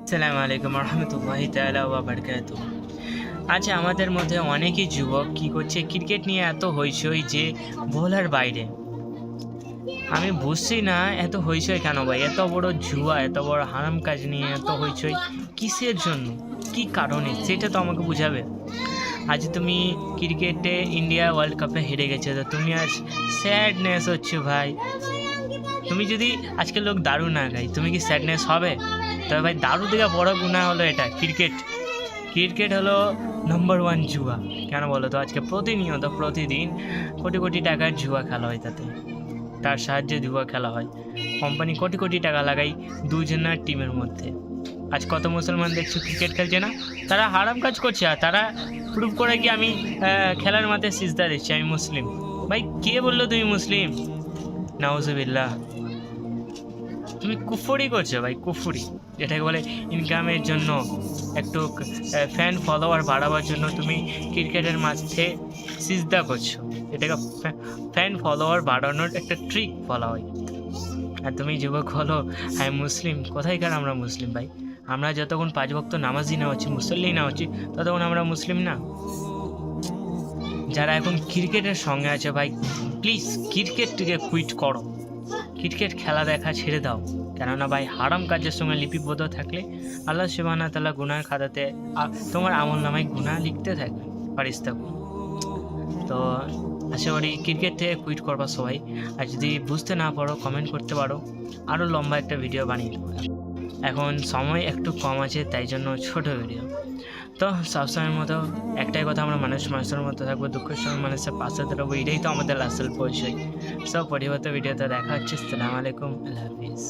আসসালামু আলাইকুম রহমতুল্লাহি তাআলা ওয়া বারাকাতুহু। আজ আমাদের মধ্যে অনেকই যুবক কি করছে, ক্রিকেট নিয়ে এত হইচই যে বলার বাইরে। আমি বুঝছি না এত হইচই কেন ভাই, এত বড় জুয়া, এত বড় হারাম কাজ নিয়ে এত হইচই কিসের জন্য, কি কারণে সেটা তো আমাকে বুঝাবে। আজ তুমি ক্রিকেটে ইন্ডিয়া ওয়ার্ল্ড কাপে হেরে গেছে, তো তুমি আজ স্যাডনেস হচ্ছে ভাই। তুমি যদি আজকে লোক দারু না খাই, তুমি কি স্যাডনেস হবে? তবে ভাই দারু থেকে বড় গুনাহ হলো এটা ক্রিকেট। ক্রিকেট হলো নম্বর ওয়ান জুয়া। কেন বলো তো, আজকে প্রতিনিয়ত প্রতিদিন কোটি কোটি টাকার জুয়া খেলা হয়, তার সাহায্যে জুয়া খেলা হয়। কোম্পানি কোটি কোটি টাকা লাগাই দুজনের টিমের মধ্যে। আজ কত মুসলমান দেখছো ক্রিকেট খেলছে না, তারা হারাম কাজ করছে, আর তারা প্রুভ করে কি আমি খেলার মাঠে সিজদা দিচ্ছি, আমি মুসলিম। ভাই কে বললো তুমি মুসলিম? নাউজুবিল্লাহ, তুমি কুফরি করছো ভাই, কুফরি। যেটাকে বলে ইনকামের জন্য, একটু ফ্যান ফলোয়ার বাড়াবার জন্য তুমি ক্রিকেটের মাঝে সিজদা করছো। এটাকে ফ্যান ফলোয়ার বাড়ানোর একটা ট্রিক বলা হয়। আর তুমি যুবক হলো হ্যাঁ মুসলিম, কোথায়কার আমরা মুসলিম ভাই? আমরা যতক্ষণ 5 ওয়াক্ত নামাজই না হচ্ছি, মুসল্লি না হচ্ছি, ততক্ষণ আমরা মুসলিম না। যারা এখন ক্রিকেটের সঙ্গে আছে ভাই, প্লিজ ক্রিকেটটিকে কুইট করো, ক্রিকেট খেলা দেখা ছেড়ে দাও। কেননা ভাই হারাম কাজের সঙ্গে লিপিবদ্ধ থাকলে আল্লাহ সুবহানাহু ওয়া তাআলা গুনার খাতাতে তোমার আমল নামায় গুনাহ লিখতে থাকবে ফারিস্তা। তো আশা করি ক্রিকেট থেকে কুইট করবা সবাই। আর যদি বুঝতে না পারো কমেন্ট করতে পারো, আরও লম্বা একটা ভিডিও বানিয়ে দেবো। এখন সময় একটু কম আছে, তাই জন্য ছোট ভিডিও। তো সবসময়ের মতো একটাই কথা, আমরা মানুষের মতো থাকবো, দুঃখের সময় মানুষের পাশে থাকবো, এটাই তো আমাদের আসল পরিচয়। সব পরিবর্তন ভিডিওতে দেখা হচ্ছে। আসসালামু আলাইকুম, আল্লাহ হাফিজ।